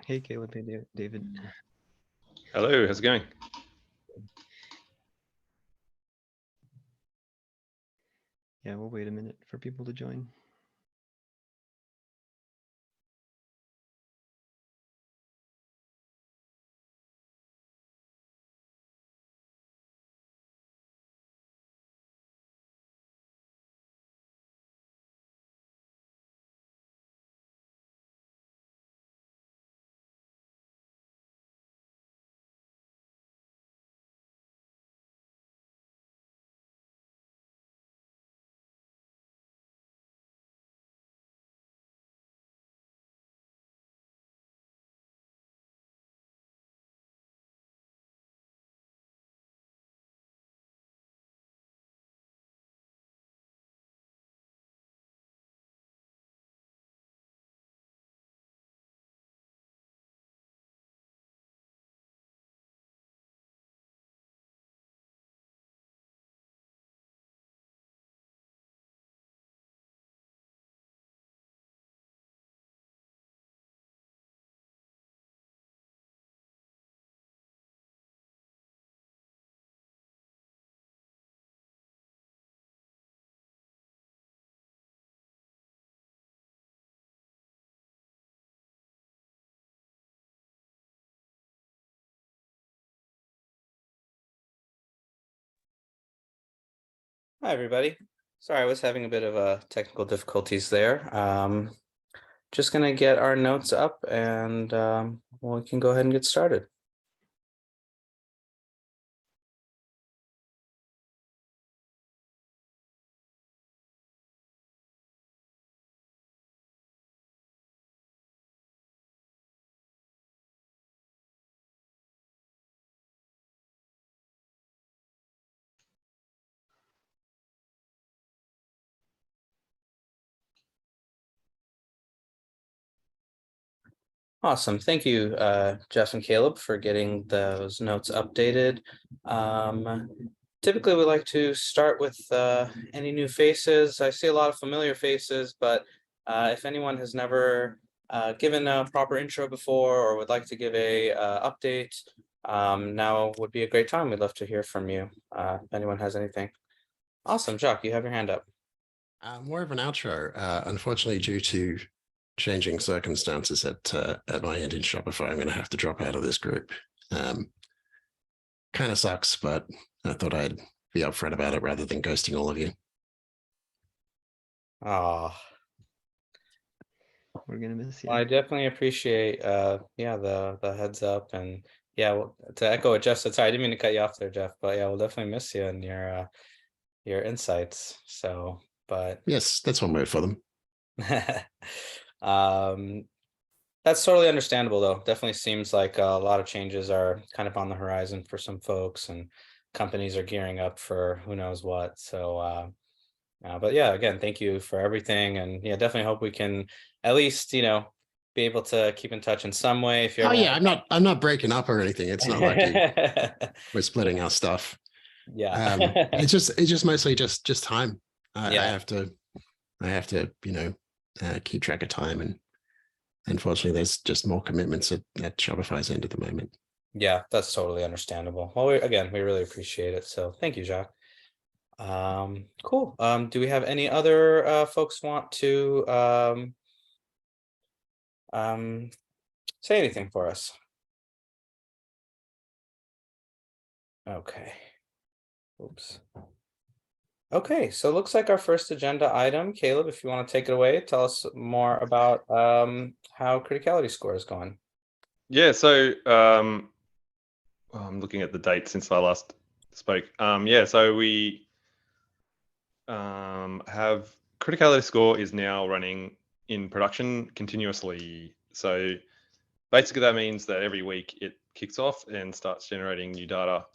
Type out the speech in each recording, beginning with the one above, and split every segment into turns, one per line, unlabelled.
Hey, Caleb. Hey, David.
Hello, how's it going?
Yeah, we'll wait a minute for people to join.
Hi, everybody. Sorry, I was having a bit of technical difficulties there. Just gonna get our notes up and we can go ahead and get started. Awesome. Thank you, Jeff and Caleb, for getting those notes updated. Typically, we like to start with any new faces. I see a lot of familiar faces, but if anyone has never given a proper intro before or would like to give a update, now would be a great time. We'd love to hear from you. If anyone has anything. Awesome. Jacques, you have your hand up.
More of an outro. Unfortunately, due to changing circumstances at my end in Shopify, I'm going to have to drop out of this group. Kind of sucks, but I thought I'd be upfront about it rather than ghosting all of you.
Oh,
We're gonna miss you.
I definitely appreciate yeah, the heads up, and yeah, well, to echo what Jeff said, sorry, I didn't mean to cut you off there, Jeff, but yeah, we'll definitely miss you and your insights. So, but
Yes, that's one word for them.
um that's totally understandable, though. Definitely seems like a lot of changes are kind of on the horizon for some folks, and companies are gearing up for who knows what. So but yeah, again, thank you for everything, and yeah, definitely hope we can at least be able to keep in touch in some way. If you
Oh
ever
yeah, I'm not breaking up or anything. It's not like we're splitting our stuff.
Yeah.
It's just mostly just time.
Yeah.
I have to keep track of time, and unfortunately, there's just more commitments at Shopify's end at the moment.
Yeah, that's totally understandable. Well, we really appreciate it. So thank you, Jacques. Cool. Do we have any other folks want to say anything for us? Okay. Oops. Okay, so it looks like our first agenda item, Caleb, if you want to take it away, tell us more about how criticality score is going.
Yeah, so I'm looking at the date since I last spoke. Yeah, so we have criticality score is now running in production continuously. So basically that means that every week it kicks off and starts generating new data.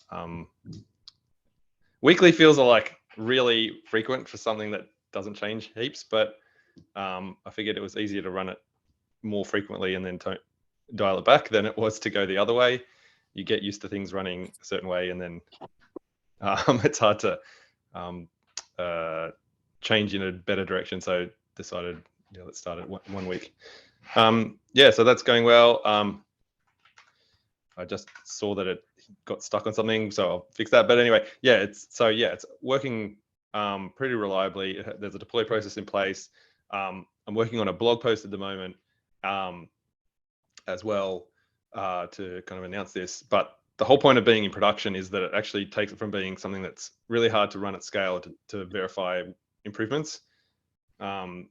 Weekly feels like really frequent for something that doesn't change heaps, but I figured it was easier to run it more frequently and then dial it back than it was to go the other way. You get used to things running a certain way, and then it's hard to change in a better direction. So decided, let's start it one week. yeah, so that's going well. I just saw that it got stuck on something, so I'll fix that. But anyway, yeah, it's working pretty reliably. There's a deploy process in place. I'm working on a blog post at the moment as well to kind of announce this. But the whole point of being in production is that it actually takes it from being something that's really hard to run at scale to verify improvements. And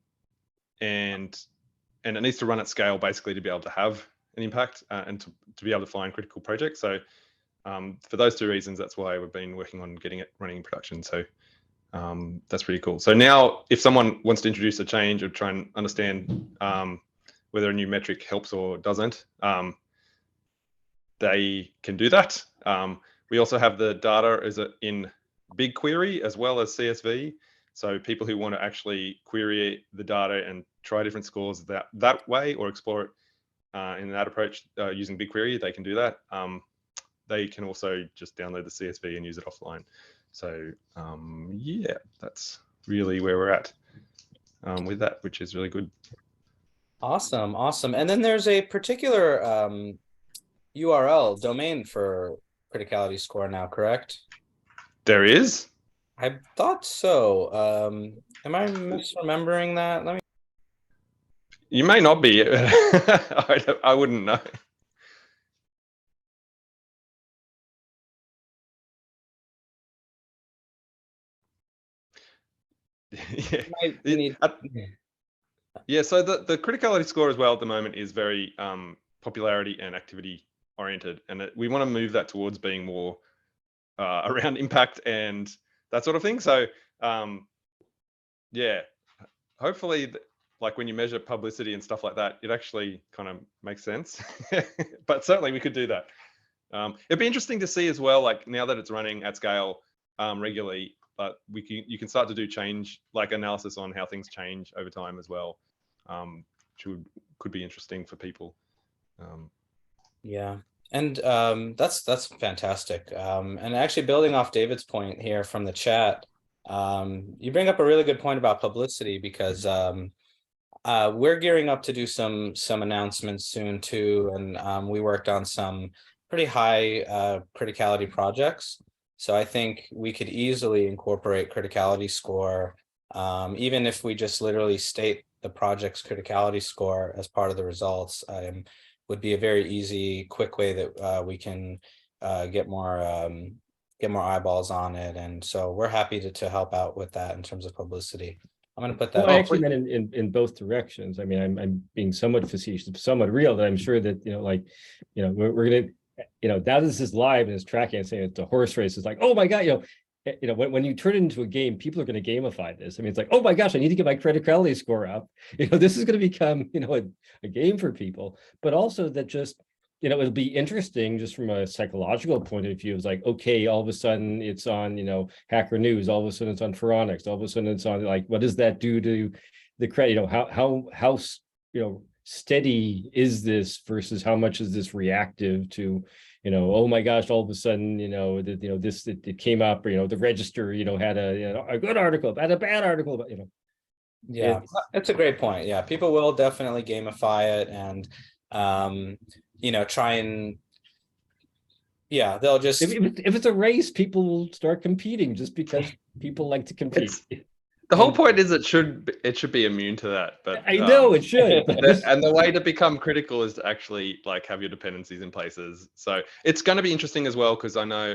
it needs to run at scale basically to be able to have an impact and to be able to find critical projects. So for those two reasons, that's why we've been working on getting it running in production. So that's pretty cool. So now if someone wants to introduce a change or try and understand whether a new metric helps or doesn't, they can do that. We also have the data in BigQuery as well as CSV. So people who want to actually query the data and try different scores that way or explore it in that approach using BigQuery, they can do that. They can also just download the CSV and use it offline. So yeah, that's really where we're at with that, which is really good.
Awesome, awesome. And then there's a particular URL domain for criticality score now, correct?
There is.
I thought so. Am I misremembering that? Let me.
You may not be. I wouldn't know. Yeah, so the criticality score as well at the moment is very popularity and activity oriented, and we want to move that towards being more around impact and that sort of thing. So yeah, hopefully like when you measure publicity and stuff like that, it actually kind of makes sense. But certainly we could do that. It'd be interesting to see as well, like now that it's running at scale regularly, but you can start to do change, like analysis on how things change over time as well, which could be interesting for people.
Yeah, and that's fantastic. And actually building off David's point here from the chat, you bring up a really good point about publicity, because we're gearing up to do some announcements soon too, and we worked on some pretty high criticality projects. So I think we could easily incorporate criticality score, even if we just literally state the project's criticality score as part of the results. Would be a very easy, quick way that we can get more eyeballs on it, and so we're happy to help out with that in terms of publicity. I'm going to put that.
Well, I actually meant in both directions. I mean, I'm being somewhat facetious, somewhat real. That I'm sure that we're gonna, now that this is live and it's tracking and saying it's a horse race. It's like, oh my god, when you turn it into a game, people are going to gamify this. I mean, it's like, oh my gosh, I need to get my criticality score up. This is going to become a game for people. But also that just it'll be interesting just from a psychological point of view. It's like, okay, all of a sudden it's on, Hacker News, all of a sudden it's on Phoronix, all of a sudden it's on, like, what does that do to the credit? How steady is this versus how much is this reactive to, oh my gosh, all of a sudden, it came up, the Register, had a good article, had a bad article, but
yeah, that's a great point. Yeah, people will definitely gamify it and try and they'll just,
if it's a race, people will start competing just because people like to compete.
The whole point is it should be immune to that, but
I know it should.
And the way to become critical is to actually like have your dependencies in places. So it's going to be interesting as well, because I know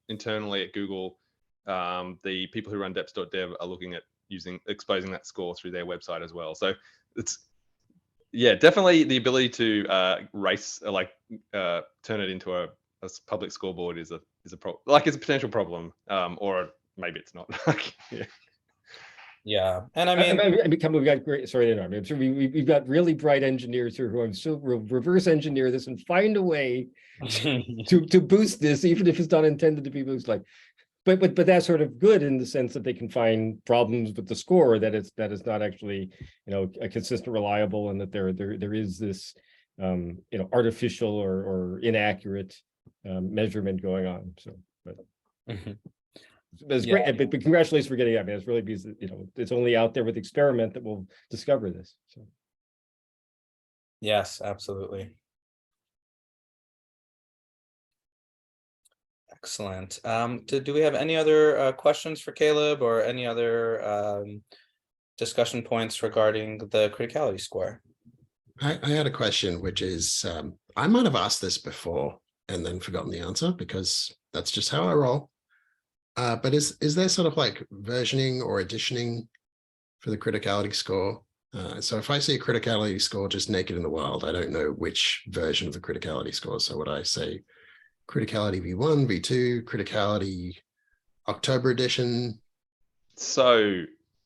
internally at Google, the people who run deps.dev are looking at exposing that score through their website as well. So it's definitely the ability to race, turn it into a public scoreboard is a problem. Like it's a potential problem, or maybe it's not.
Yeah, and I mean,
we've got great. Sorry to interrupt. We've got really bright engineers here who still reverse engineer this and find a way to boost this, even if it's not intended to be boosted. Like, but that's sort of good in the sense that they can find problems with the score that is not actually a consistent, reliable, and that there is this artificial or inaccurate measurement going on. So, but. It's great, but congratulations for getting it. I mean, it's really because it's only out there with experiment that we'll discover this. So.
Yes, absolutely. Excellent. Do we have any other questions for Caleb or any other discussion points regarding the criticality score?
I had a question, which is I might have asked this before and then forgotten the answer because that's just how I roll. But is there sort of like versioning or additioning for the criticality score? So if I see a criticality score just naked in the wild, I don't know which version of the criticality score. So would I say criticality V1, V2, criticality October edition?
So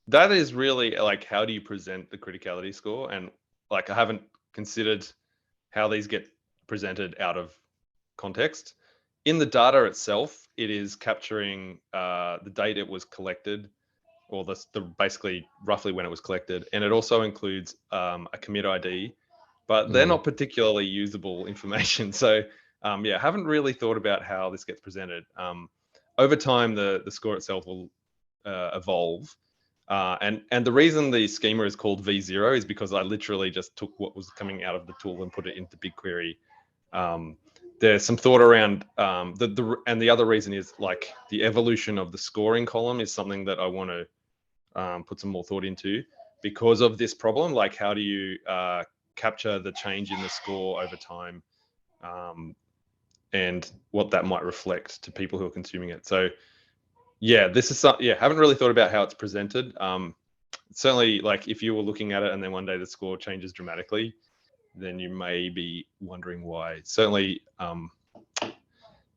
that is really like, how do you present the criticality score? And like, I haven't considered how these get presented out of context. In the data itself, it is capturing the date it was collected, or the basically roughly when it was collected, and it also includes a commit ID, but they're not particularly usable information. So yeah, I haven't really thought about how this gets presented. Over time, the score itself will evolve. And the reason the schema is called V0 is because I literally just took what was coming out of the tool and put it into BigQuery. There's some thought around and the other reason is like the evolution of the scoring column is something that I want to put some more thought into because of this problem. Like, how do you capture the change in the score over time, and what that might reflect to people who are consuming it. So yeah, this is haven't really thought about how it's presented. Certainly, like if you were looking at it and then one day the score changes dramatically, then you may be wondering why. Certainly,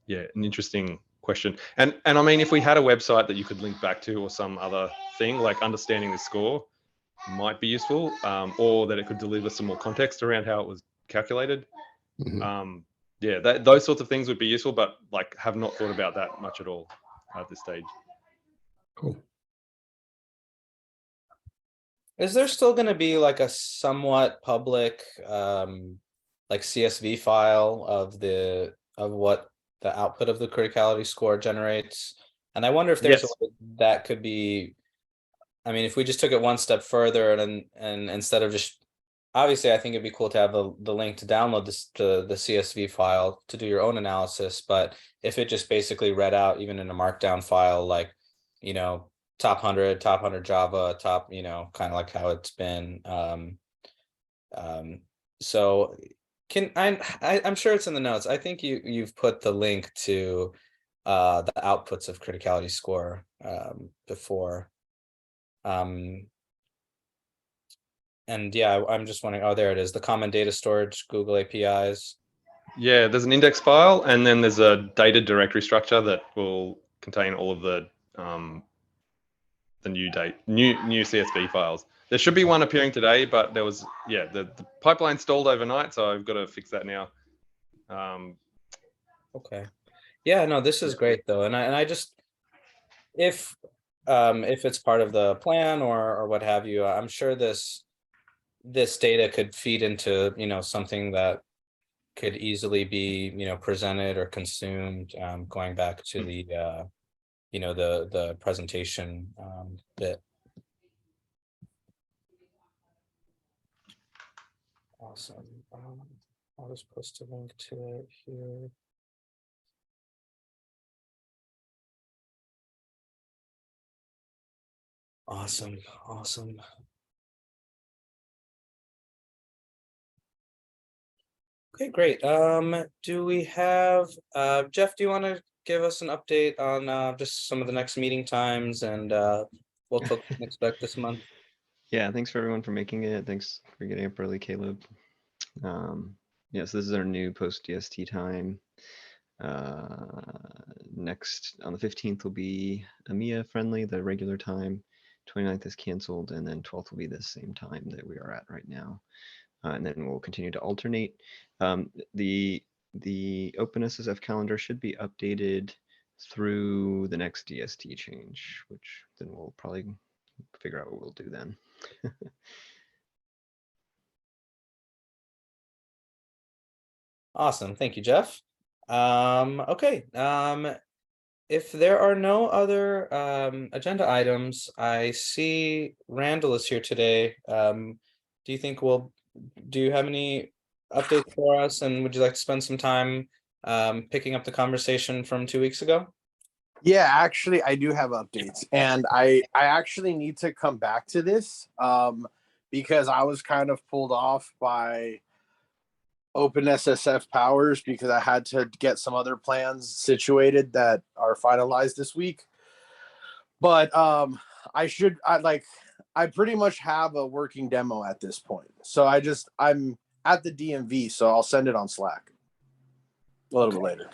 yeah, an interesting question. And I mean, if we had a website that you could link back to or some other thing, like understanding the score might be useful, or that it could deliver some more context around how it was calculated. Yeah, those sorts of things would be useful, but like have not thought about that much at all at this stage.
Cool.
Is there still going to be like a somewhat public like CSV file of what the output of the criticality score generates? And I wonder if there's
Yes.
a way that could be, I mean, if we just took it one step further and instead of just, obviously I think it'd be cool to have the link to download this to the CSV file to do your own analysis, but if it just basically read out even in a markdown file, like, you know, top 100 Java, top, you know, kind of like how it's been. So I'm sure it's in the notes. I think you've put the link to the outputs of criticality score before. And yeah, I'm just wondering, oh, there it is, the common data storage, Google APIs.
Yeah, there's an index file, and then there's a data directory structure that will contain all of the new CSV files. There should be one appearing today, but there was, yeah, the pipeline stalled overnight, so I've got to fix that now.
Okay. Yeah, no, this is great though. And I just, if it's part of the plan or what have you, I'm sure this data could feed into, you know, something that could easily be, you know, presented or consumed, going back to the you know, the presentation bit. Awesome. I'll just post a link to it here. Awesome. Okay, great. Do we have Jeff, do you want to give us an update on just some of the next meeting times and what folks can expect this month?
Yeah, thanks for everyone for making it. Thanks for getting up early, Caleb. Yeah, so this is our new post DST time. Next on the 15th will be EMEA friendly, the regular time. 29th is canceled, and then 12th will be the same time that we are at right now. And then we'll continue to alternate. The OpenSSF calendar should be updated through the next DST change, which then we'll probably figure out what we'll do then.
Awesome. Thank you, Jeff. Okay. If there are no other agenda items, I see Randall is here today. Do you think we'll do you have any updates for us? And would you like to spend some time picking up the conversation from 2 weeks ago?
Yeah, actually, I do have updates, and I actually need to come back to this because I was kind of pulled off by OpenSSF powers because I had to get some other plans situated that are finalized this week. But I pretty much have a working demo at this point. So I'm at the DMV, so I'll send it on Slack a little bit later.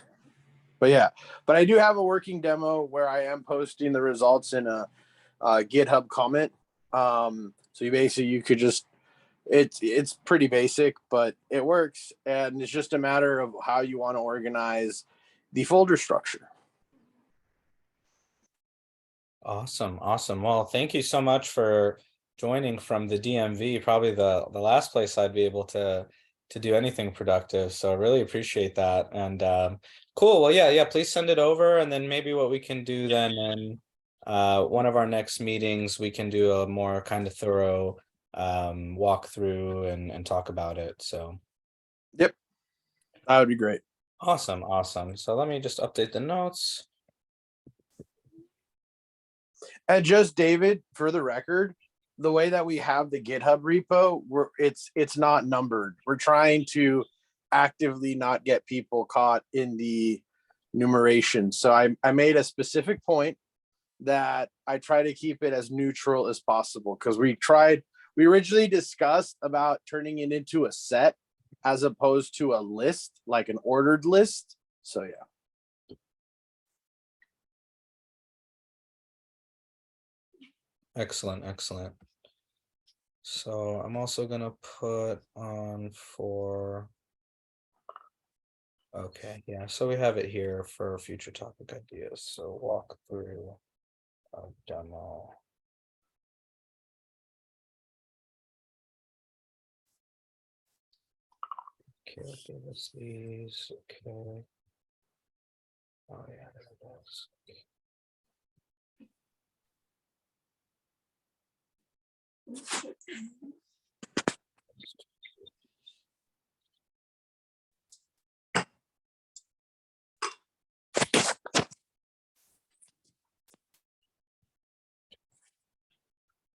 But yeah, but I do have a working demo where I am posting the results in a GitHub comment. So you could just, it's pretty basic, but it works. And it's just a matter of how you want to organize the folder structure.
Awesome. Well, thank you so much for joining from the DMV, probably the last place I'd be able to do anything productive. So I really appreciate that. And cool. Well, yeah, please send it over. And then maybe what we can do then in one of our next meetings, we can do a more kind of thorough walkthrough and talk about it. So
Yep, that would be great.
awesome. So let me just update the notes.
And just David, for the record, the way that we have the GitHub repo, it's not numbered. We're trying to actively not get people caught in the numeration. So I made a specific point that I try to keep it as neutral as possible because we originally discussed about turning it into a set as opposed to a list, like an ordered list. So yeah.
Excellent. So I'm also gonna put on for, okay, yeah, so we have it here for future topic ideas. So walk through a demo. Okay, give us these, okay. Oh yeah, there it is.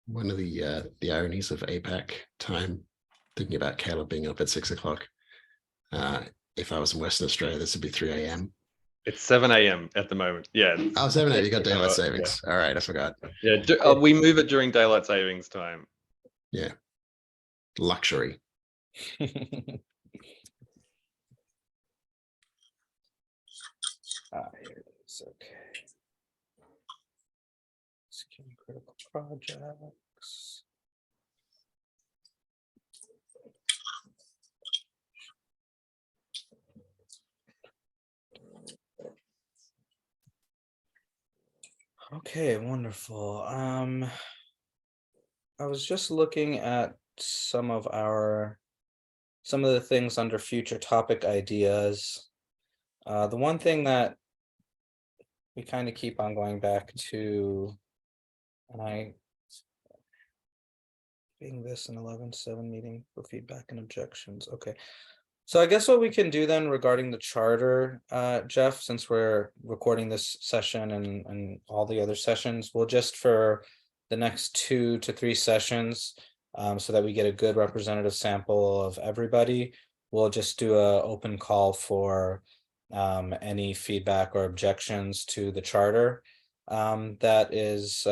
One of the ironies of APAC time, thinking about Caleb being up at 6 o'clock. If I was in Western Australia, this would be 3 a.m.
It's 7 a.m. at the moment. Yeah.
Oh, 7 a.m. You got daylight savings.
Yeah.
All right, I forgot.
Yeah, we move it during daylight savings time.
Yeah. Luxury.
Here it is. Okay. Skin critical projects. Okay, wonderful. I was just looking at some of the things under future topic ideas. The one thing that we kind of keep on going back to, and being this an 11/7 meeting for feedback and objections. Okay. So I guess what we can do then regarding the charter, Jeff, since we're recording this session and all the other sessions, we'll just for the next 2 to 3 sessions, so that we get a good representative sample of everybody, we'll just do a open call for any feedback or objections to the charter that is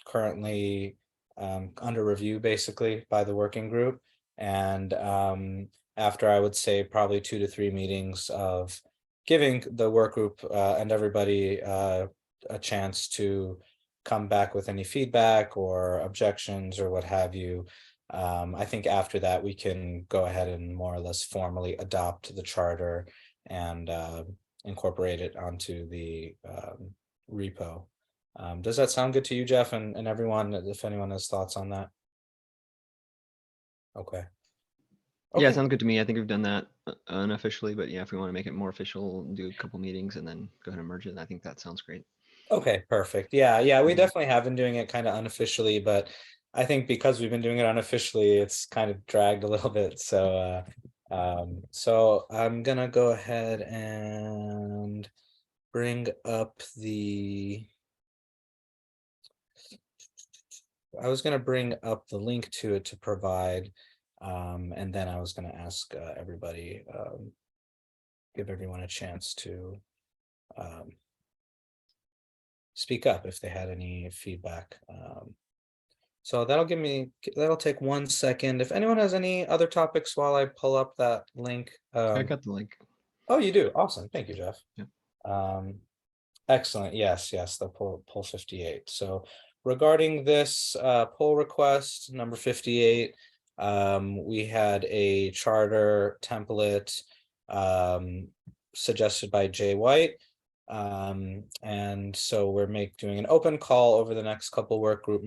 currently under review basically by the working group. And after I would say probably 2 to 3 meetings of giving the work group and everybody a chance to come back with any feedback or objections or what have you. I think after that we can go ahead and more or less formally adopt the charter and incorporate it onto the repo. Does that sound good to you, Jeff, and everyone, if anyone has thoughts on that? Okay.
Yeah,
Okay.
sounds good to me. I think we've done that unofficially, but yeah, if we want to make it more official, do a couple meetings and then go ahead and merge it, I think that sounds great.
Okay, perfect. Yeah, we
Mhm.
definitely have been doing it kind of unofficially, but I think because we've been doing it unofficially, it's kind of dragged a little bit. So, so I'm gonna go ahead and bring up the. I was gonna bring up the link to it to provide, and then I was gonna ask everybody, give everyone a chance to speak up if they had any feedback. So that'll take 1 second. If anyone has any other topics while I pull up that link.
I got the link.
Oh, you do? Awesome. Thank you, Jeff.
Yeah.
Excellent. Yes, the poll 58. So regarding this poll request number 58, we had a charter template suggested by Jay White. And so we're doing an open call over the next couple working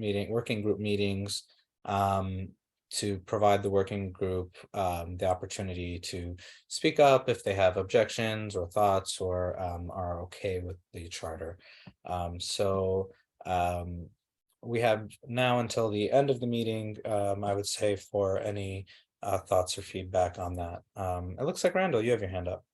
group meetings to provide the working group the opportunity to speak up if they have objections or thoughts or are okay with the charter. We have now until the end of the meeting, I would say, for any thoughts or feedback on that. It looks like Randall, you have your hand up.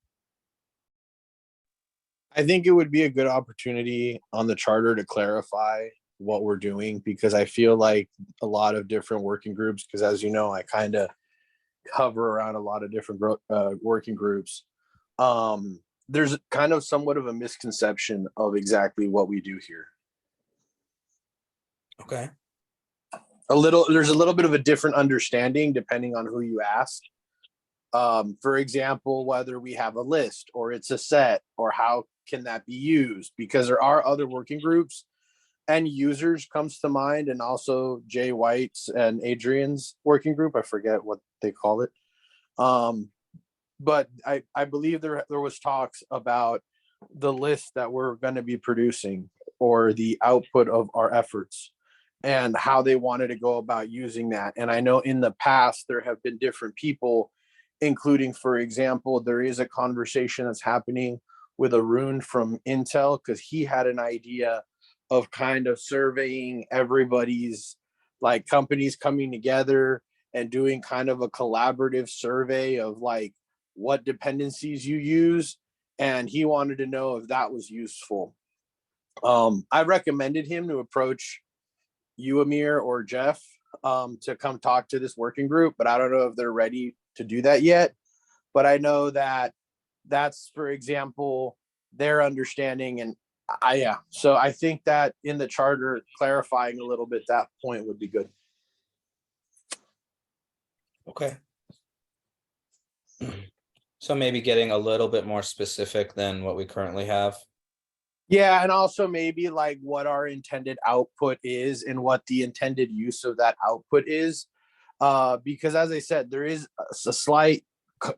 I think it would be a good opportunity on the charter to clarify what we're doing, because I feel like a lot of different working groups, because as you know, I kind of hover around a lot of different working groups. There's kind of somewhat of a misconception of exactly what we do here.
Okay.
There's a little bit of a different understanding depending on who you ask. For example, whether we have a list or it's a set, or how can that be used, because there are other working groups, and users comes to mind, and also Jay White's and Adrian's working group. I forget what they call it. But I believe there was talks about the list that we're going to be producing, or the output of our efforts, and how they wanted to go about using that. And I know in the past there have been different people, including, for example, there is a conversation that's happening with Arun from Intel, because he had an idea of kind of surveying everybody's, like, companies coming together and doing kind of a collaborative survey of like what dependencies you use. And he wanted to know if that was useful. I recommended him to approach you, Amir, or Jeff, to come talk to this working group, but I don't know if they're ready to do that yet. But I know that that's, for example, their understanding. And so I think that in the charter, clarifying a little bit that point would be good.
Okay. So maybe getting a little bit more specific than what we currently have.
Yeah, and also maybe like what our intended output is and what the intended use of that output is. Because as I said, there is a slight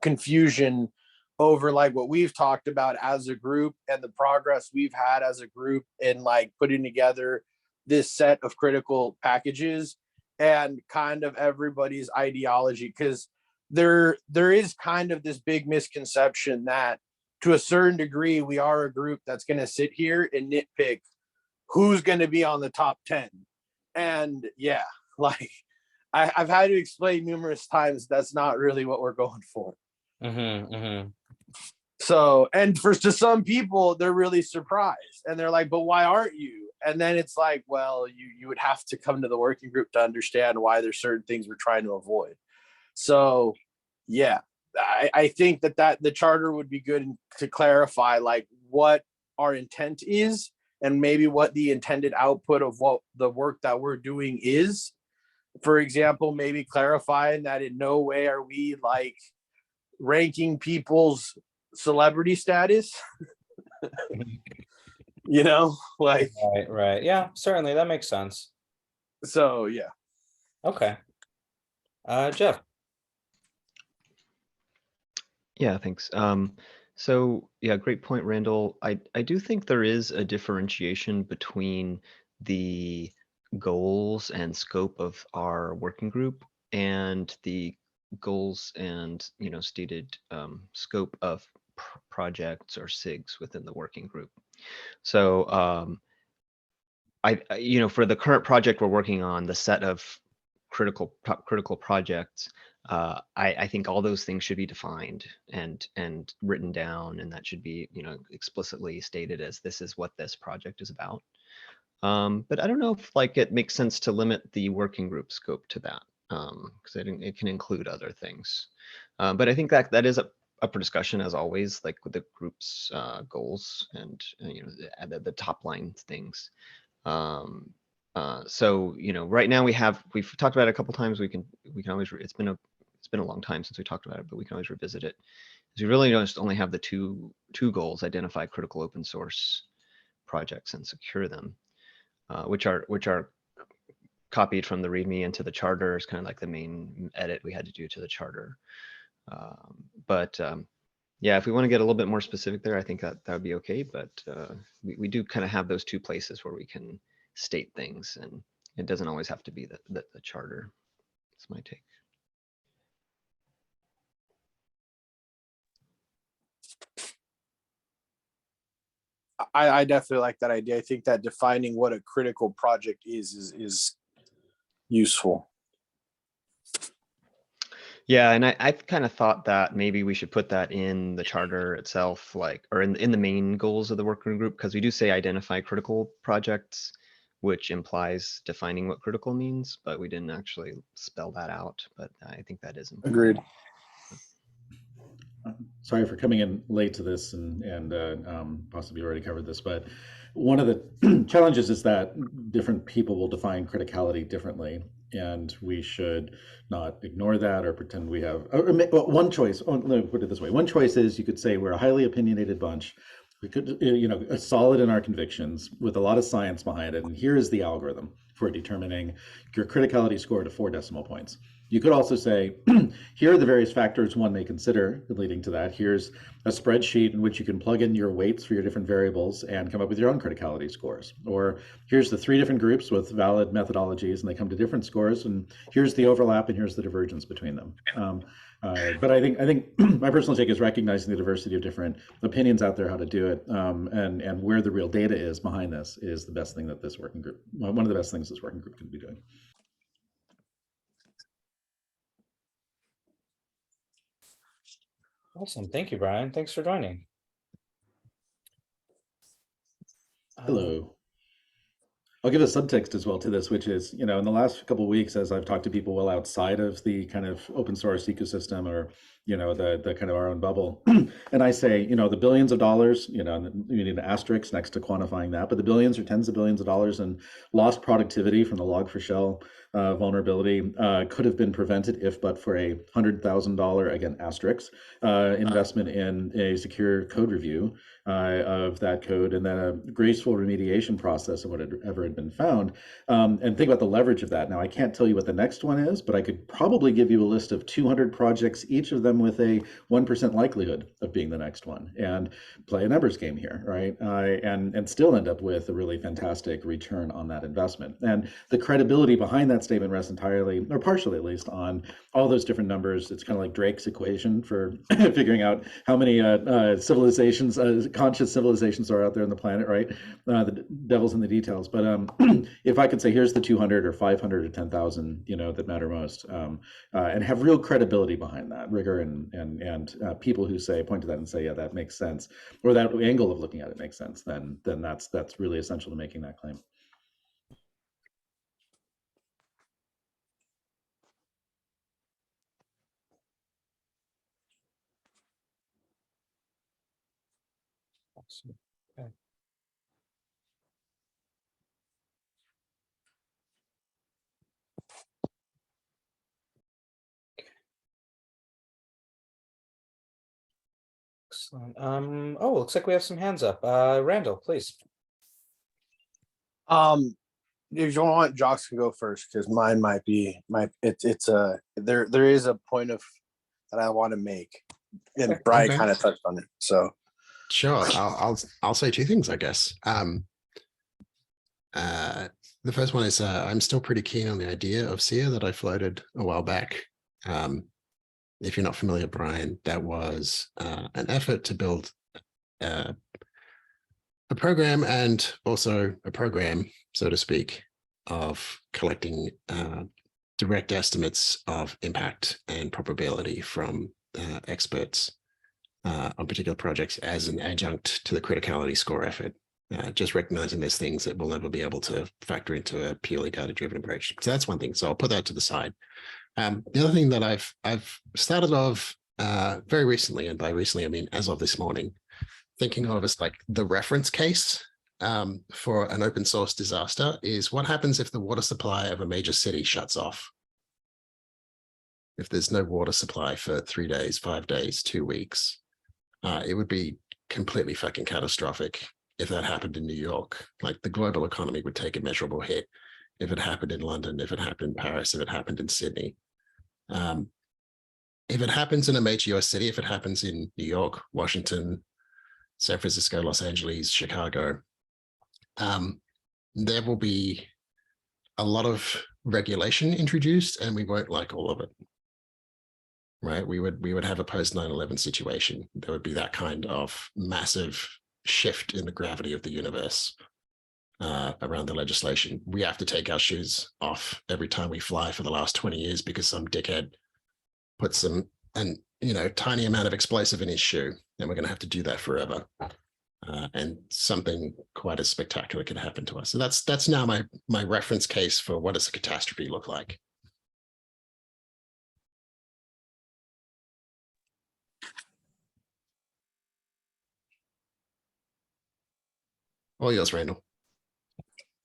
confusion over like what we've talked about as a group and the progress we've had as a group in like putting together this set of critical packages, and kind of everybody's ideology. Because there is kind of this big misconception that to a certain degree we are a group that's going to sit here and nitpick who's going to be on the top 10. And yeah, like I've had to explain numerous times that's not really what we're going for. So, and to some people, they're really surprised and they're like, but why aren't you? And then it's like, well, you would have to come to the working group to understand why there's certain things we're trying to avoid. So yeah, I think that the charter would be good to clarify like what our intent is, and maybe what the intended output of what the work that we're doing is. For example, maybe clarifying that in no way are we like ranking people's celebrity status. You know, like,
Right. Yeah, certainly that makes sense.
So yeah.
Okay. Jeff.
Yeah, thanks. So yeah, great point, Randall. I do think there is a differentiation between the goals and scope of our working group and the goals and stated scope of projects or SIGs within the working group. So for the current project we're working on, the set of top critical projects, I think all those things should be defined and written down, and that should be, you know, explicitly stated as this is what this project is about. But I don't know if like it makes sense to limit the working group scope to that, because it can include other things. But I think that is up for discussion as always, like with the group's goals and you know, the top line things. So you know, right now we've talked about it a couple times. We can always it's been a long time since we talked about it, but we can always revisit it. Because we really just only have the two goals: identify critical open source projects and secure them, which are copied from the README into the charter. Is kind of like the main edit we had to do to the charter. But yeah, if we want to get a little bit more specific there, I think that would be okay. But we do kind of have those two places where we can state things, and it doesn't always have to be the charter. That's my take.
I definitely like that idea. I think that defining what a critical project is useful.
Yeah, and I've kind of thought that maybe we should put that in the charter itself, like, or in the main goals of the working group, because we do say identify critical projects, which implies defining what critical means, but we didn't actually spell that out. But I think that is important.
Agreed.
Sorry for coming in late to this and possibly already covered this, but one of the challenges is that different people will define criticality differently, and we should not ignore that or pretend we have one choice. Let me put it this way. One choice is you could say we're a highly opinionated bunch. We could, you know, solid in our convictions with a lot of science behind it. And here is the algorithm for determining your criticality score to 4 decimal points. You could also say, here are the various factors one may consider leading to that. Here's a spreadsheet in which you can plug in your weights for your different variables and come up with your own criticality scores. Or here's the 3 different groups with valid methodologies and they come to different scores. And here's the overlap and here's the divergence between them. But I think my personal take is recognizing the diversity of different opinions out there, how to do it, and where the real data is behind this is the best thing that this working group, one of the best things this working group can be doing.
Awesome. Thank you, Brian. Thanks for joining.
Hello. I'll give a subtext as well to this, which is, you know, in the last couple of weeks, as I've talked to people well outside of the kind of open source ecosystem or, you know, the kind of our own bubble, and I say, you know, the billions of dollars, you know, you need an asterisk next to quantifying that, but the billions or tens of billions of dollars in lost productivity from the Log4Shell vulnerability could have been prevented if but for a $100,000, again, asterisk, investment in a secure code review of that code and then a graceful remediation process of whatever had been found. And think about the leverage of that. Now, I can't tell you what the next one is, but I could probably give you a list of 200 projects, each of them with a 1% likelihood of being the next one, and play a numbers game here, right? And still end up with a really fantastic return on that investment. And the credibility behind that statement rests entirely, or partially at least, on all those different numbers. It's kind of like Drake's equation for figuring out how many civilizations, conscious civilizations are out there on the planet, right? The devil's in the details. But if I could say, here's the 200 or 500 or 10,000, you know, that matter most, and have real credibility behind that, rigor and people who point to that and say, yeah, that makes sense, or that angle of looking at it makes sense, then that's really essential to making that claim.
Awesome. Okay. Excellent. Oh, looks like we have some hands up. Randall, please.
If you want, Jocks can go first because mine might be there is a point of that I want to make, and Brian
Okay.
kind of touched on it. So
Sure, I'll say 2 things, I guess. The first one is I'm still pretty keen on the idea of SEER that I floated a while back. If you're not familiar, Brian, that was an effort to build a program and also a program, so to speak, of collecting direct estimates of impact and probability from experts on particular projects as an adjunct to the criticality score effort. Just recognizing there's things that we'll never be able to factor into a purely data-driven approach. So that's one thing. So I'll put that to the side. The other thing that I've started off very recently, and by recently I mean as of this morning, thinking of as like the reference case for an open source disaster is what happens if the water supply of a major city shuts off? If there's no water supply for 3 days, 5 days, 2 weeks, it would be completely fucking catastrophic if that happened in New York. Like the global economy would take a measurable hit if it happened in London, if it happened in Paris, if it happened in Sydney. If it happens in a major US city, if it happens in New York, Washington, San Francisco, Los Angeles, Chicago, there will be a lot of regulation introduced and we won't like all of it. Right? We would have a post 9/11 situation. There would be that kind of massive shift in the gravity of the universe around the legislation. We have to take our shoes off every time we fly for the last 20 years because some dickhead put tiny amount of explosive in his shoe, and we're going to have to do that forever. And something quite as spectacular can happen to us. So that's now my reference case for what does a catastrophe look like. All yours, Randall.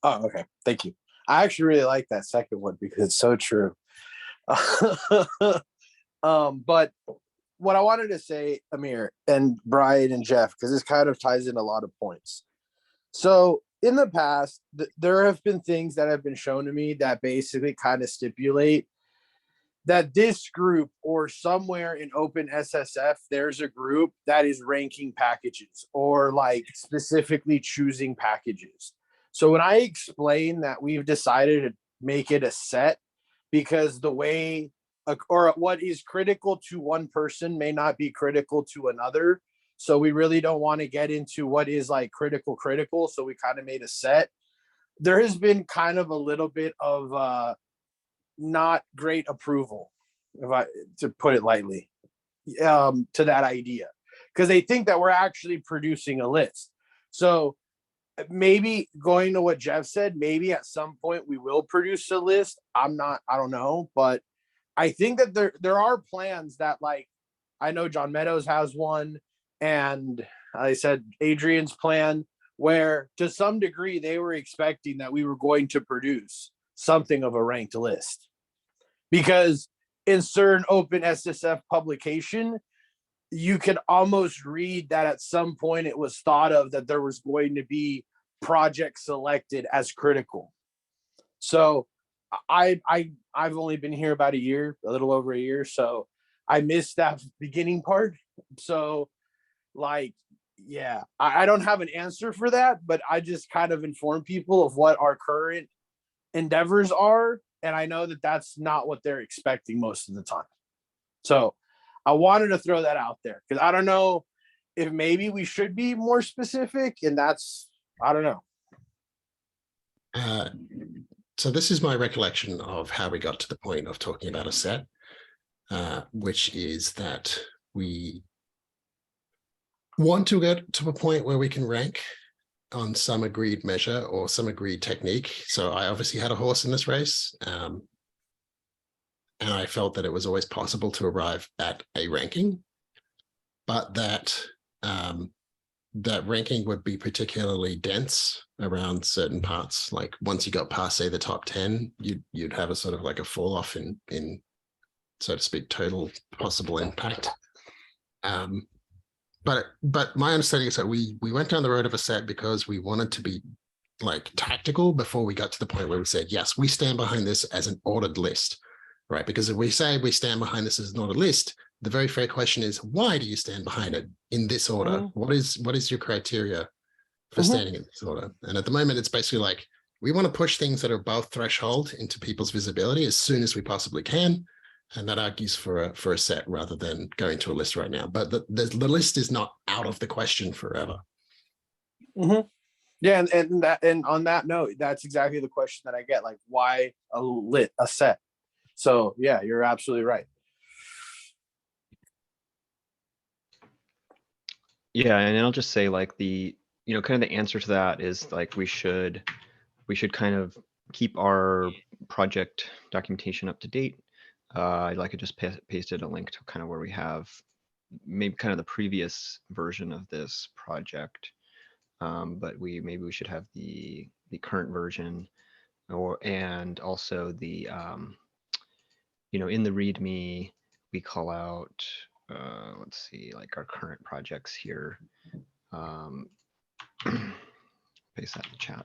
Oh, okay. Thank you. I actually really like that second one because it's so true. But what I wanted to say, Amir and Brian and Jeff, because this kind of ties in a lot of points. So in the past, there have been things that have been shown to me that basically kind of stipulate that this group or somewhere in OpenSSF, there's a group that is ranking packages or like specifically choosing packages. So when I explain that we've decided to make it a set because the way or what is critical to one person may not be critical to another. So we really don't want to get into what is like critical. So we kind of made a set. There has been kind of a little bit of not great approval, to put it lightly, to that idea, because they think that we're actually producing a list. So maybe going to what Jeff said, maybe at some point we will produce a list. I don't know, but I think that there are plans that, like, I know John Meadows has one, and I said Adrian's plan, where to some degree they were expecting that we were going to produce something of a ranked list. Because in certain OpenSSF publication, you can almost read that at some point it was thought of that there was going to be projects selected as critical. So I've only been here about a little over a year, so I missed that beginning part. So like, yeah, I don't have an answer for that, but I just kind of inform people of what our current endeavors are. And I know that that's not what they're expecting most of the time. So I wanted to throw that out there because I don't know if maybe we should be more specific, and that's, I don't know.
So this is my recollection of how we got to the point of talking about a set, which is that we want to get to a point where we can rank on some agreed measure or some agreed technique. So I obviously had a horse in this race, and I felt that it was always possible to arrive at a ranking, but that that ranking would be particularly dense around certain parts. Like once you got past, say, the top 10, you'd have a sort of like a fall off in so to speak, total possible impact. But my understanding is that we went down the road of a set because we wanted to be like tactical before we got to the point where we said, yes, we stand behind this as an ordered list, right? Because if we say we stand behind this as an ordered list, the very fair question is, why do you stand behind it in this order? What is your criteria for standing in this order? And at the moment, it's basically like, we want to push things that are above threshold into people's visibility as soon as we possibly can. And that argues for a set rather than going to a list right now. But the list is not out of the question forever.
Yeah, and on that note, that's exactly the question that I get. Like, why a set? So yeah, you're absolutely right.
Yeah, and I'll just say like kind of the answer to that is like we should kind of keep our project documentation up to date. Like I just pasted a link to kind of where we have maybe kind of the previous version of this project, but maybe we should have the current version, and also the in the README we call out let's see, like our current projects here. Paste that in the chat,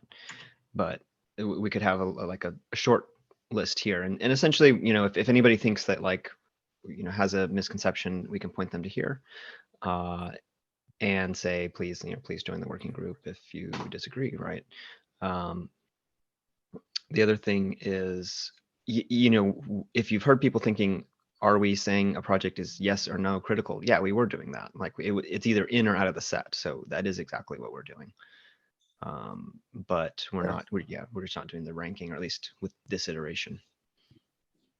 but we could have like a short list here, and essentially, if anybody thinks that like has a misconception, we can point them to here, and say, please please join the working group if you disagree, right? The other thing is, if you've heard people thinking, are we saying a project is yes or no critical? Yeah, we were doing that. Like it's either in or out of the set. So that is exactly what we're doing. But we're just not doing the ranking, or at least with this iteration.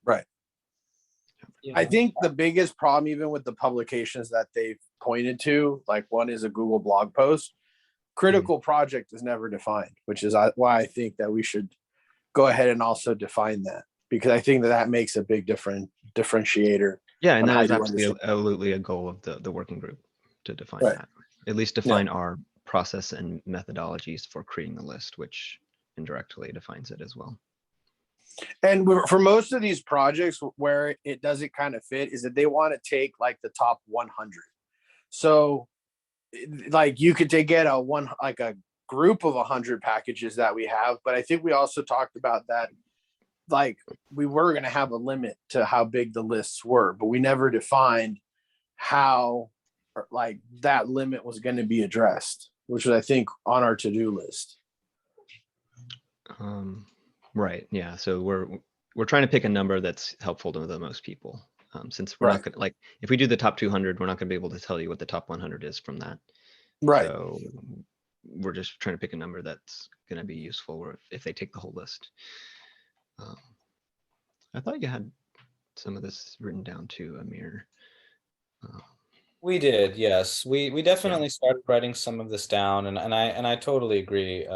Right.
Yeah.
I think the biggest problem, even with the publications that they've pointed to, like one is a Google blog post, critical project is never defined, which is why I think that we should go ahead and also define that, because I think that makes a big differentiator.
Yeah, and
on
that
how
is
you
absolutely a goal of the working group, to define
Right.
that. At least define our process and methodologies for creating the list, which indirectly defines it as well.
And for most of these projects, where it doesn't kind of fit is that they want to take like the top 100. So like you could get a group of 100 packages that we have, but I think we also talked about that, like we were going to have a limit to how big the lists were, but we never defined how like that limit was going to be addressed, which was I think on our to-do list.
Right. Yeah. So we're trying to pick a number that's helpful to the most people. Since we're not going to, like, if we do the top 200, we're not going to be able to tell you what the top 100 is from that.
Right.
So we're just trying to pick a number that's going to be useful if they take the whole list. I thought you had some of this written down too, Amir.
We did, yes. We definitely started writing some of this down, and I totally agree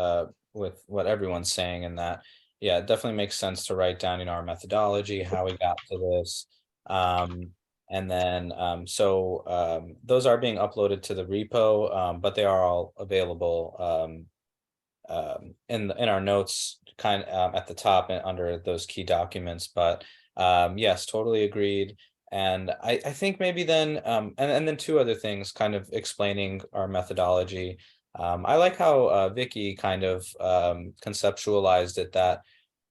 with what everyone's saying in that. Yeah, it definitely makes sense to write down, our methodology, how we got to this. And then those are being uploaded to the repo, but they are all available in our notes kind of at the top and under those key documents. But yes, totally agreed. And I think maybe then and then two other things kind of explaining our methodology. I like how Vicky kind of conceptualized it, that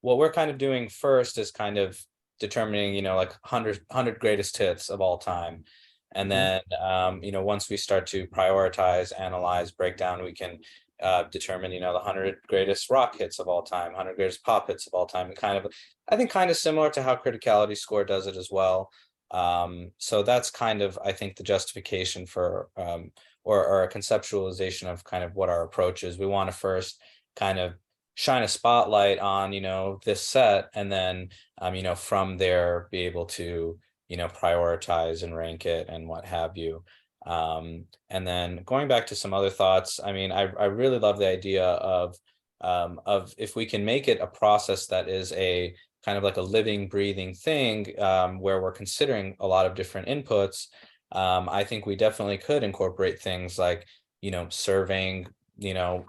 what we're kind of doing first is kind of determining, like 100 greatest hits of all time. And then, once we start to prioritize, analyze, break down, we can determine, the 100 greatest rock hits of all time, 100 greatest pop hits of all time, and I think kind of similar to how criticality score does it as well. So that's kind of, I think, the justification for or a conceptualization of kind of what our approach is. We want to first kind of shine a spotlight on, this set, and then, from there be able to, prioritize and rank it and what have you. And then going back to some other thoughts, I mean, I really love the idea of if we can make it a process that is a kind of like a living, breathing thing, where we're considering a lot of different inputs. I think we definitely could incorporate things like, surveying,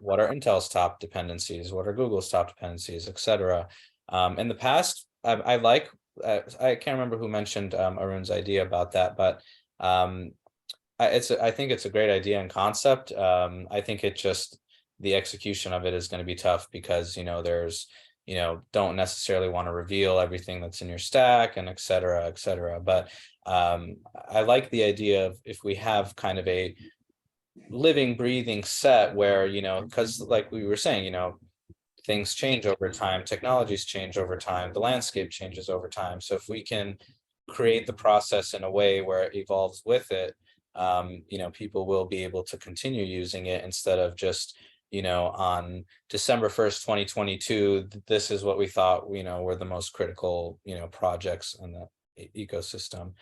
what are Intel's top dependencies, what are Google's top dependencies, etc. In the past, I can't remember who mentioned Arun's idea about that, but I think it's a great idea and concept. I think the execution of it is going to be tough because, there's, don't necessarily want to reveal everything that's in your stack and et cetera, et cetera. But I like the idea of if we have kind of a living, breathing set where, because like we were saying, things change over time, technologies change over time, the landscape changes over time. So if we can create the process in a way where it evolves with it, people will be able to continue using it instead of just, on December 1st, 2022, this is what we thought, were the most critical, projects in the ecosystem.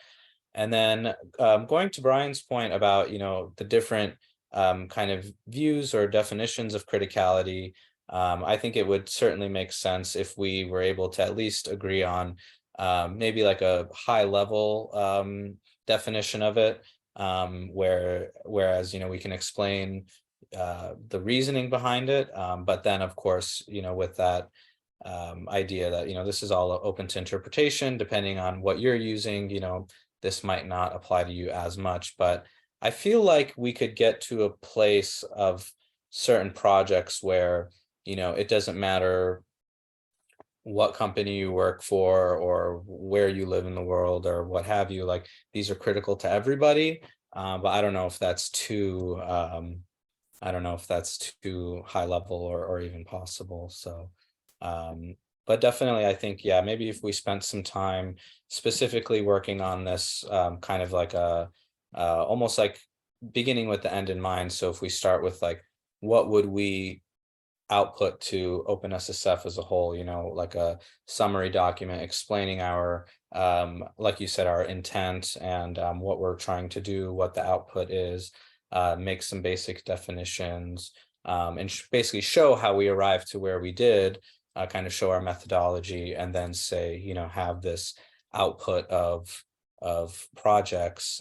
And then going to Brian's point about, the different kind of views or definitions of criticality, I think it would certainly make sense if we were able to at least agree on maybe like a high level definition of it, whereas, we can explain the reasoning behind it. But then, of course, with that idea that, this is all open to interpretation, depending on what you're using, this might not apply to you as much. But I feel like we could get to a place of certain projects where, it doesn't matter what company you work for or where you live in the world or what have you, like these are critical to everybody. But I don't know if that's too high level or even possible. So but definitely I think, yeah, maybe if we spent some time specifically working on this, kind of like a almost like beginning with the end in mind. So if we start with like, what would we output to OpenSSF as a whole, like a summary document explaining our, like you said, our intent and what we're trying to do, what the output is, make some basic definitions, and basically show how we arrived to where we did, kind of show our methodology, and then say, have this output of projects.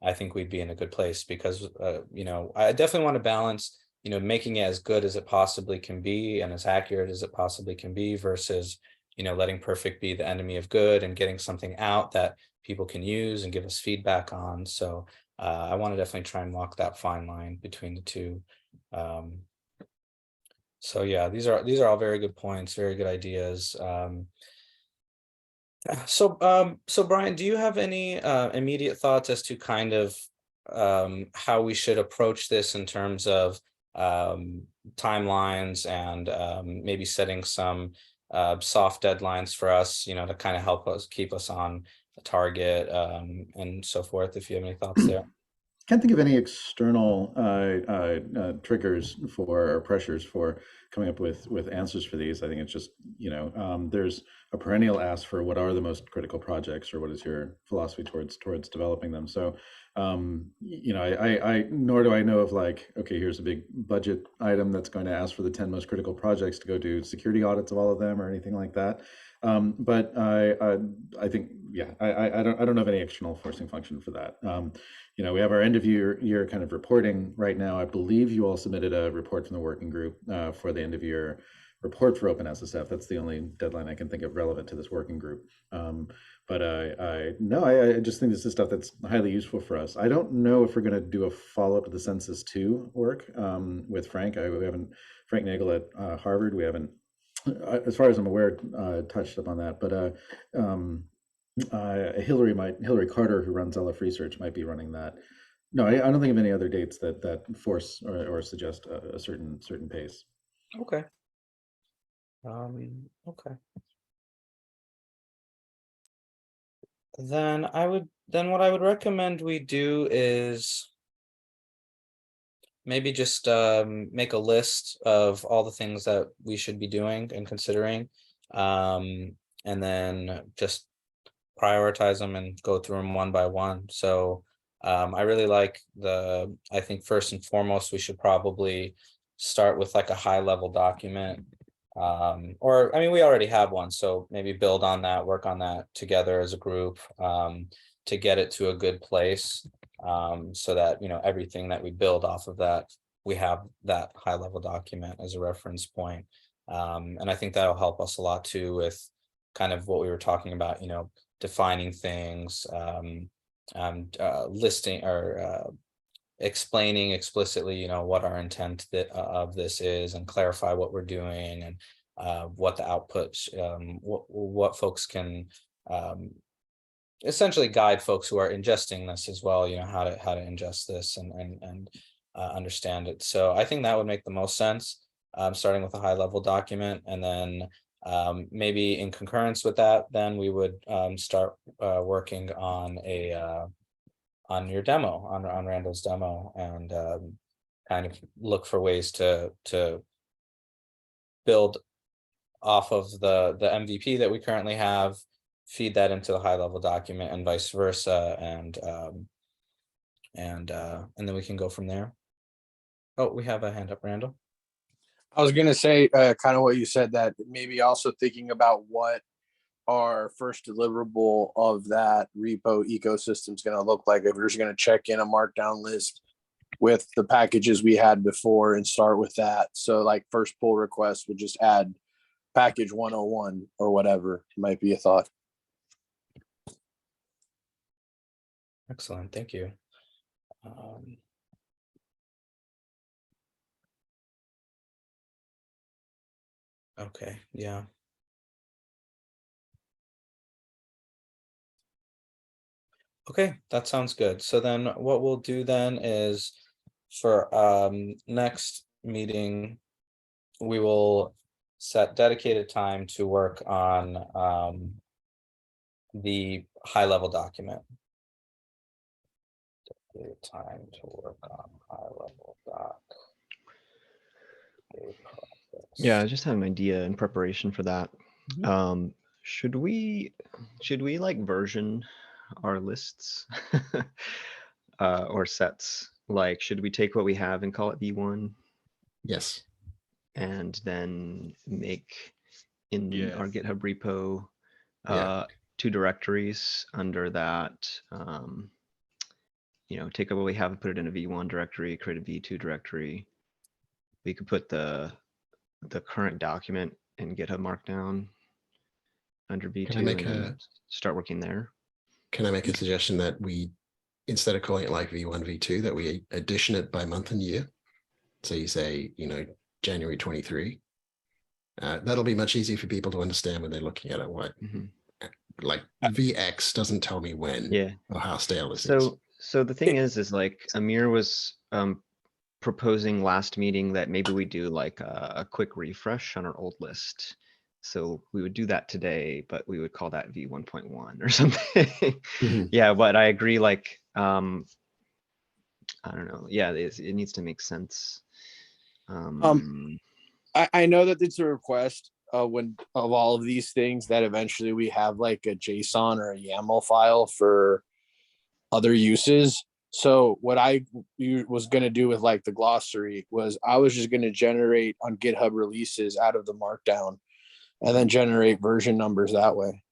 I think we'd be in a good place because, I definitely want to balance, making it as good as it possibly can be and as accurate as it possibly can be versus, letting perfect be the enemy of good and getting something out that people can use and give us feedback on. So I want to definitely try and walk that fine line between the two. So yeah, these are all very good points, very good ideas. So Brian, do you have any immediate thoughts as to kind of how we should approach this in terms of timelines and maybe setting some soft deadlines for us, to kind of help us keep us on the target, and so forth, if you have any thoughts there?
Can't think of any external triggers for or pressures for coming up with answers for these. I think it's just, there's a perennial ask for what are the most critical projects or what is your philosophy towards developing them. So, I nor do I know of like, okay, here's a big budget item that's going to ask for the 10 most critical projects to go do security audits of all of them or anything like that. But I think, yeah, I don't know of any external forcing function for that. We have our end of year kind of reporting right now. I believe you all submitted a report from the working group for the end of year report for OpenSSF. That's the only deadline I can think of relevant to this working group. But I just think this is stuff that's highly useful for us. I don't know if we're going to do a follow up to the Census 2 work with Frank. We haven't, Frank Nagel at Harvard. We haven't, as far as I'm aware, touched up on that. But Hillary Carter, who runs LF Research, might be running that. No, I don't think of any other dates that force or suggest a certain pace.
Okay. Okay. Then what I would recommend we do is maybe just make a list of all the things that we should be doing and considering, and then just prioritize them and go through them one by one. So I really like I think first and foremost, we should probably start with like a high level document. Or I mean, we already have one, so maybe build on that, work on that together as a group, to get it to a good place, so that, everything that we build off of that, we have that high level document as a reference point. And I think that'll help us a lot too with kind of what we were talking about, defining things, listing or explaining explicitly, what our intent of this is, and clarify what we're doing, and what the outputs, what folks can essentially guide folks who are ingesting this as well, how to ingest this and understand it. So I think that would make the most sense, starting with a high level document, and then maybe in concurrence with that, then we would start working on your demo, on Randall's demo, and kind of look for ways to build off of the MVP that we currently have, feed that into the high level document and vice versa, and then we can go from there. Oh, we have a hand up, Randall.
I was going to say kind of what you said, that maybe also thinking about what our first deliverable of that repo ecosystem is going to look like. If we're just going to check in a markdown list with the packages we had before and start with that. So like first pull request would just add package 101 or whatever might be a thought.
Excellent, thank you. Okay, yeah. Okay, that sounds good. So then what we'll do then is for next meeting, we will set dedicated time to work on the high level document. Dedicated time to work on high level doc.
Yeah, I just had an idea in preparation for that.
Mhm.
Should we like version our lists or sets? Like, should we take what we have and call it V1
Yes.
and then make in our
Yes.
GitHub repo
Yeah.
2 directories under that? You know, take what we have and put it in a V1 directory, create a V2 directory. We could put the current document in GitHub Markdown under
Can I
V2
make
and then start working there.
Can I make a suggestion that we, instead of calling it like V1, V2, that we addition it by month and year? So you say, January 23. That'll be much easier for people to understand when they're looking at it. What, like VX doesn't tell me when
Yeah.
or how stale this is.
So the thing is like Amir was proposing last meeting that maybe we do like a quick refresh on our old list. So we would do that today, but we would call that V1.1 or something.
Mhm.
Yeah, but I agree, like, I don't know. Yeah, it needs to make sense.
I know that it's a request of all of these things that eventually we have like a JSON or a YAML file for other uses. So what I was going to do with like the glossary was I was just going to generate on GitHub releases out of the markdown and then generate version numbers that way.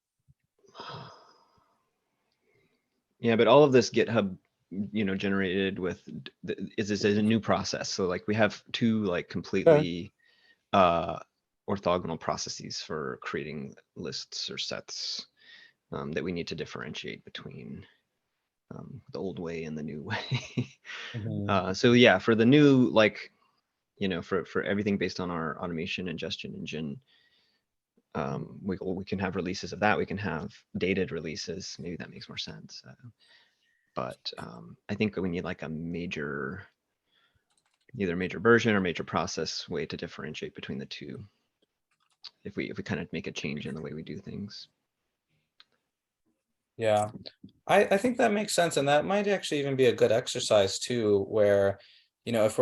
Yeah, but all of this GitHub, generated with is a new process. So like we have 2 like completely orthogonal processes for creating lists or sets that we need to differentiate between the old way and the new way. So yeah, for the new, like, for everything based on our automation ingestion engine, we can have releases of that. We can have dated releases. Maybe that makes more sense. But I think we need like a either major version or major process way to differentiate between the two. If we kind of make a change in the way we do things.
Yeah, I think that makes sense, and that might actually even be a good exercise too, where, if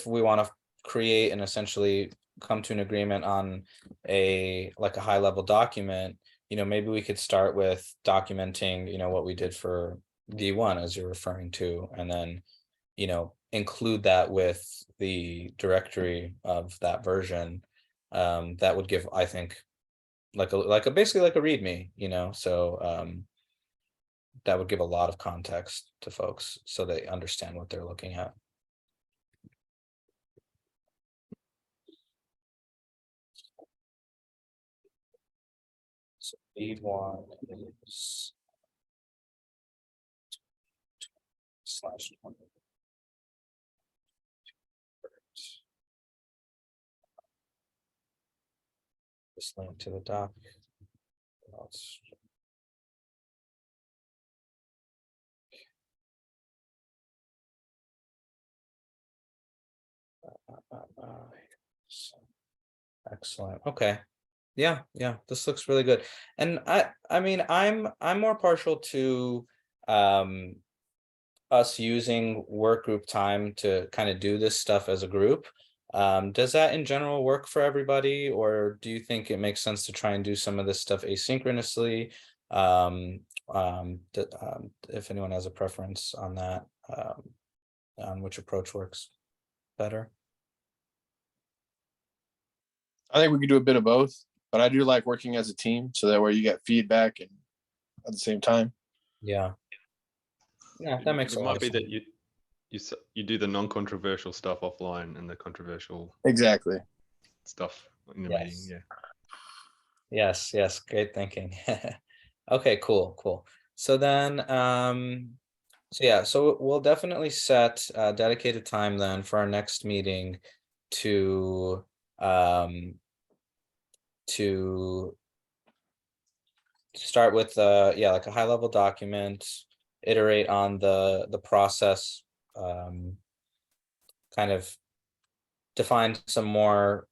we want to create and essentially come to an agreement on a high level document, maybe we could start with documenting, what we did for V1 as you're referring to, and then, include that with the directory of that version. That would give, I think, basically like a README, so that would give a lot of context to folks so they understand what they're looking at. So V1 is /20. This link to the doc. Excellent. Okay. Yeah, this looks really good. And I mean, I'm more partial to us using work group time to kind of do this stuff as a group. Does that in general work for everybody, or do you think it makes sense to try and do some of this stuff asynchronously? If anyone has a preference on that, on which approach works better.
I think we could do a bit of both, but I do like working as a team, so that way you get feedback and at the same time.
Yeah. Yeah, that makes
It
a lot
might
of
be
sense.
that you do the non-controversial stuff offline and the controversial
Exactly.
stuff in the
Yes.
meeting. Yeah.
Yes, great thinking. Okay, cool. So then, so we'll definitely set dedicated time then for our next meeting to to start with like a high level document, iterate on the process, kind of define some more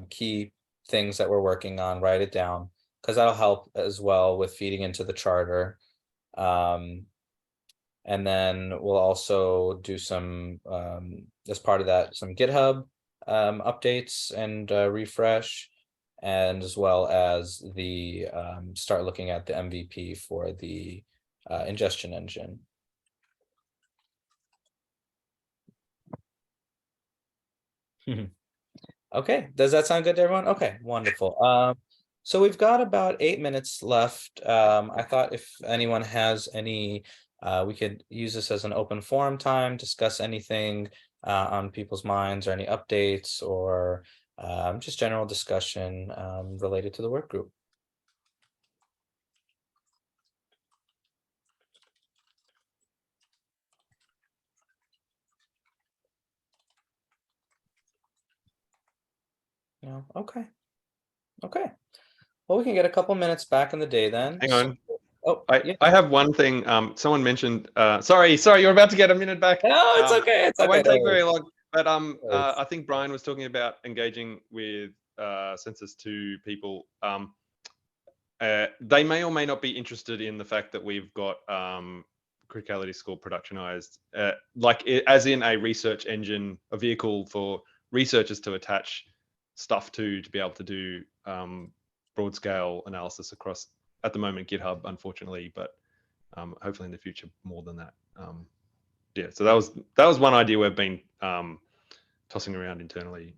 key things that we're working on, write it down, because that'll help as well with feeding into the charter. And then we'll also do some, as part of that, some GitHub updates and refresh, and as well as the start looking at the MVP for the ingestion engine. Okay, does that sound good to everyone? Okay, wonderful. So we've got about 8 minutes left. I thought if anyone has any, we could use this as an open forum time, discuss anything on people's minds or any updates or just general discussion related to the work group. No, okay. Well, we can get a couple minutes back in the day then.
Hang on.
Oh, yeah.
I have one thing. Someone mentioned. Sorry, you're about to get a minute back.
No, it's okay. It's
I
okay.
won't
Don't
take
worry.
very long. But
worries.
I think Brian was talking about engaging with Census 2 people. They may or may not be interested in the fact that we've got criticality score productionized, as in a research engine, a vehicle for researchers to attach stuff to be able to do broad scale analysis across, at the moment, GitHub, unfortunately, but hopefully in the future more than that. Yeah, so that was one idea we've been tossing around internally,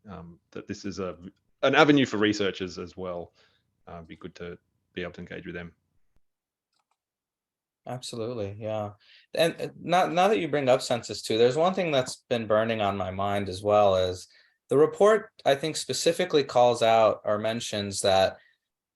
that this is an avenue for researchers as well. Be good to be able to engage with them.
Absolutely, yeah. And now that you bring up Census 2, there's one thing that's been burning on my mind as well, is the report, I think, specifically calls out or mentions that,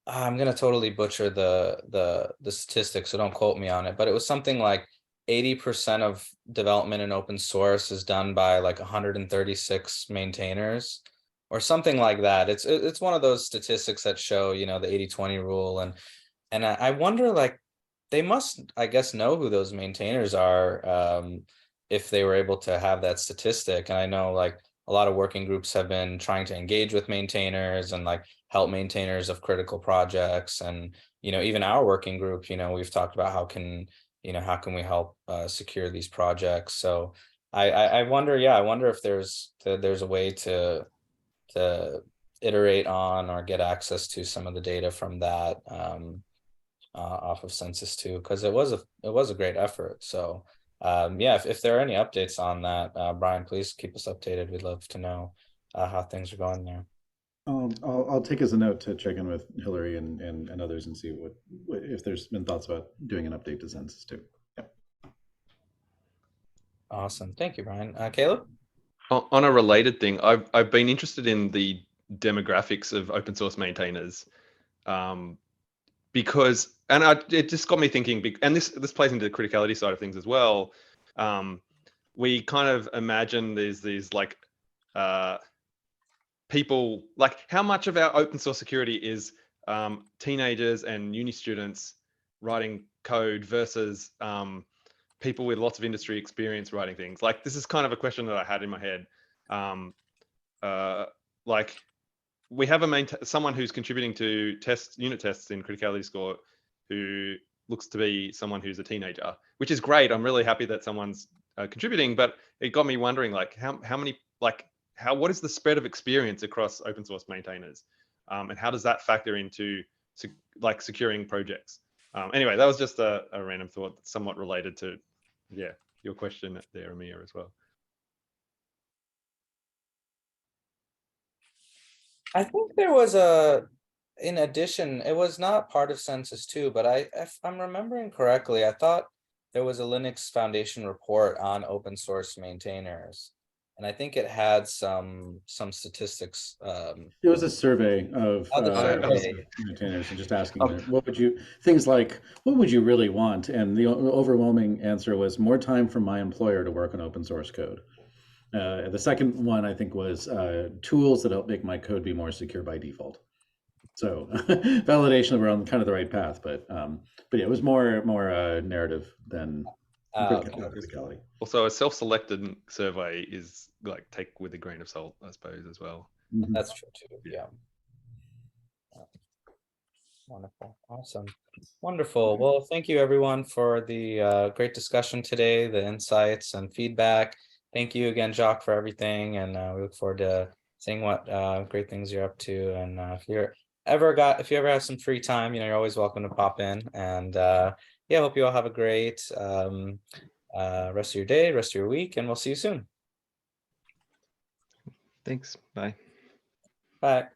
I'm gonna totally butcher the statistics, so don't quote me on it, but it was something like 80% of development in open source is done by like 136 maintainers or something like that. It's one of those statistics that show, the 80-20 rule, and I wonder, like, they must, I guess, know who those maintainers are, if they were able to have that statistic. And I know, like, a lot of working groups have been trying to engage with maintainers and like help maintainers of critical projects. And even our working group, we've talked about how can we help secure these projects. So I wonder, I wonder if there's a way to iterate on or get access to some of the data from that, off of Census 2, because it was a great effort. So if there are any updates on that, Brian, please keep us updated. We'd love to know how things are going there.
I'll take as a note to check in with Hillary and others and see what if there's been thoughts about doing an update to Census 2. Yep.
Awesome, thank you, Brian. Caleb?
On a related thing, I've been interested in the demographics of open source maintainers, because, and it just got me thinking, and this plays into the criticality side of things as well. We kind of imagine there's these like people, like how much of our open source security is teenagers and uni students writing code versus people with lots of industry experience writing things. Like, this is kind of a question that I had in my head. Like, we have someone who's contributing to unit tests in criticality score, who looks to be someone who's a teenager, which is great. I'm really happy that someone's contributing, but it got me wondering, like, what is the spread of experience across open source maintainers, and how does that factor into like securing projects? Anyway, that was just a random thought that's somewhat related to, yeah, your question there, Amir, as well.
I think there was in addition, it was not part of Census 2, but if I'm remembering correctly, I thought there was a Linux Foundation report on open source maintainers. And I think it had some statistics.
It was a survey of
Other survey.
maintainers and just asking them, things like, what would you really want? And the overwhelming answer was more time from my employer to work on open source code. The second one, I think, was tools that help make my code be more secure by default. So validation that we're on kind of the right path, but yeah, it was more narrative than practicality.
Also, a self-selected survey is like, take with a grain of salt, I suppose, as well.
That's true too. Yeah. Wonderful. Awesome. Wonderful. Well, thank you everyone for the great discussion today, the insights and feedback. Thank you again, Jacques, for everything, and we look forward to seeing what great things you're up to. And if you ever have some free time, you're always welcome to pop in. And yeah, hope you all have a great rest of your day, rest of your week, and we'll see you soon.
Thanks. Bye.
Bye.